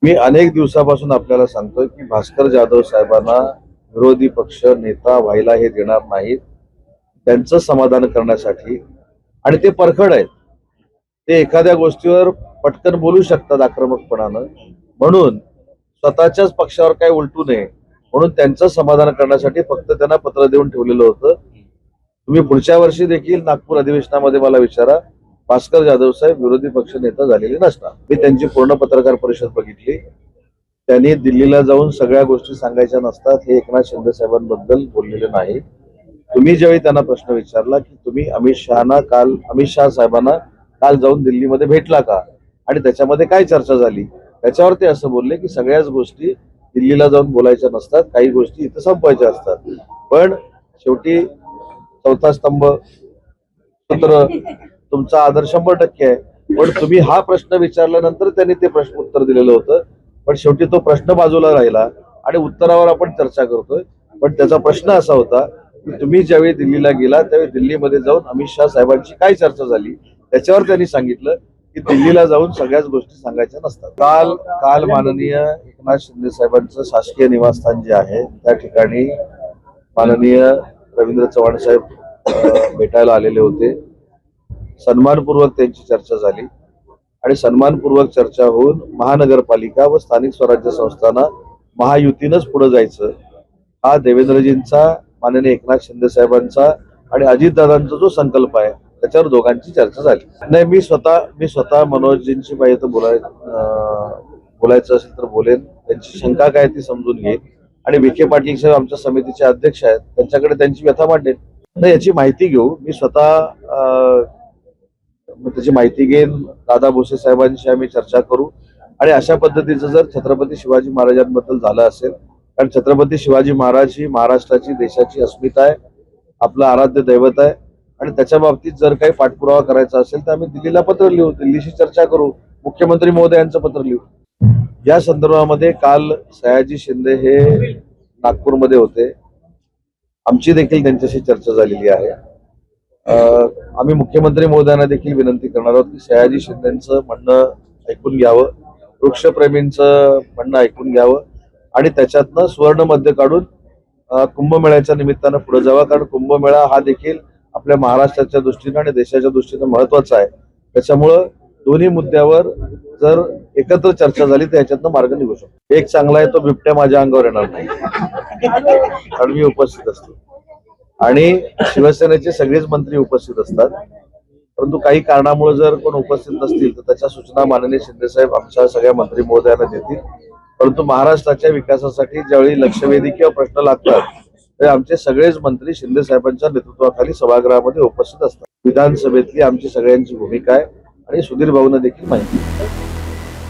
मी अनेक दिवसापासून आपल्याला सांगतोय की भास्कर जाधव साहेबांना विरोधी पक्ष नेता व्हायला हे देणार नाहीत. त्यांचं समाधान करण्यासाठी आणि ते परखड आहेत. ते एखाद्या गोष्टीवर पटकन बोलू शकतात आक्रमकपणानं, म्हणून स्वतःच्याच पक्षावर काय उलटू नये म्हणून त्यांचं समाधान करण्यासाठी फक्त त्यांना पत्र देऊन ठेवलेलं होतं. तुम्ही पुढच्या वर्षी देखील नागपूर अधिवेशनामध्ये मला विचारा, भास्कर जाधव साहेब विरोधी पक्ष नेता झालेले नसतात. मी त्यांची पूर्ण पत्रकार परिषद बघितली. त्यांनी दिल्लीला जाऊन सगळ्या गोष्टी सांगायच्या नसतात हे एकनाथ शिंदे साहेबांबद्दल बोललेले नाही. तुम्ही ज्यावेळी त्यांना प्रश्न विचारला की तुम्ही अमित शाह साहेबांना काल जाऊन दिल्लीमध्ये भेटला का आणि त्याच्यामध्ये काय चर्चा झाली, त्याच्यावर ते असं बोलले की सगळ्याच गोष्टी दिल्लीला जाऊन बोलायच्या नसतात, काही गोष्टी इथं संपवायच्या असतात. पण शेवटी चौथा स्तंभ सूत्र तुमचा आदर 100% आहे. पण तुम्ही हा प्रश्न विचारल्यानंतर त्यांनी ते प्रश्न उत्तर दिलेलं होतं. पण शेवटी तो प्रश्न बाजूला राहिला आणि उत्तरावर आपण चर्चा करतोय. पण त्याचा प्रश्न असा होता की तुम्ही ज्यावेळी दिल्लीला गेला त्यावेळी दिल्लीमध्ये जाऊन अमित शाह साहेबांची काय चर्चा झाली, त्याच्यावर त्यांनी सांगितलं की दिल्लीला जाऊन सगळ्याच गोष्टी सांगायच्या नसतात. काल माननीय एकनाथ शिंदे साहेबांचं शासकीय निवासस्थान जे आहे त्या ठिकाणी माननीय रवींद्र चव्हाण साहेब भेटायला आलेले होते. सन्मानपूर्वक त्यांची चर्चा झाली आणि सन्मानपूर्वक चर्चा होऊन महानगरपालिका व स्थानिक स्वराज्य संस्थांना महायुतीनंच पुढे जायचं हा देवेंद्रजींचा, माननीय एकनाथ शिंदे साहेबांचा आणि अजितदादांचा जो संकल्प आहे त्याच्यावर दोघांची चर्चा झाली. नाही, मी स्वतः मनोजजींची पाहिजे तर बोलायचं असेल तर बोलेन. त्यांची शंका काय ती समजून घेईन आणि विखे पाटील साहेब आमच्या समितीचे अध्यक्ष आहेत, त्यांच्याकडे त्यांची व्यथा मांडेन. नाही, याची माहिती घेऊ. मी स्वतः त्याची माहिती घेईन. दादा भोसे साहेबांशी आम्ही चर्चा करू आणि अशा पद्धतीचं जर छत्रपती शिवाजी महाराजांबद्दल झालं असेल, कारण छत्रपती शिवाजी महाराज ही महाराष्ट्राची, देशाची अस्मिता आहे, आपलं आराध्य दैवत आहे आणि त्याच्या बाबतीत जर काही पाठपुरावा करायचा असेल तर आम्ही दिल्लीला पत्र लिहू, दिल्लीशी चर्चा करू, मुख्यमंत्री महोदयांचं पत्र लिहू. या संदर्भामध्ये काल सयाजी शिंदे हे नागपूरमध्ये होते. आमची देखील त्यांच्याशी चर्चा झालेली आहे. आम्ही मुख्यमंत्री महोदयांना देखील विनंती करणार आहोत की सयाजी शिंदेचं म्हणणं ऐकून घ्यावं, वृक्षप्रेमींचं म्हणणं ऐकून घ्यावं आणि त्याच्यातनं सुवर्ण मध्य काढून कुंभमेळ्याच्या निमित्तानं पुढे जावं. कारण कुंभमेळा हा देखील आपल्या महाराष्ट्राच्या दृष्टीनं आणि देशाच्या दृष्टीनं महत्वाचा आहे. त्याच्यामुळं दोन्ही मुद्द्यावर जर एकत्र चर्चा झाली तर याच्यातनं मार्ग निघू शकतो. एक चांगला आहे, तो बिबट्या माझ्या अंगावर येणार नाही कारण मी उपस्थित असतो आणि शिवसेनेचे सगळेच मंत्री उपस्थित असतात. परंतु काही कारणामुळे जर कोण उपस्थित नसतील तर त्याच्या सूचना माननीय शिंदे साहेब आमच्या सगळ्या मंत्री महोदयांना देतील. परंतु महाराष्ट्राच्या विकासासाठी ज्यावेळी लक्षवेधी किंवा प्रश्न लागतात तर आमचे सगळेच मंत्री शिंदे साहेबांच्या नेतृत्वाखाली सभागृहामध्ये उपस्थित असतात. विधानसभेतली आमची सगळ्यांची भूमिका आहे आणि सुधीर भाऊंना देखील माहिती.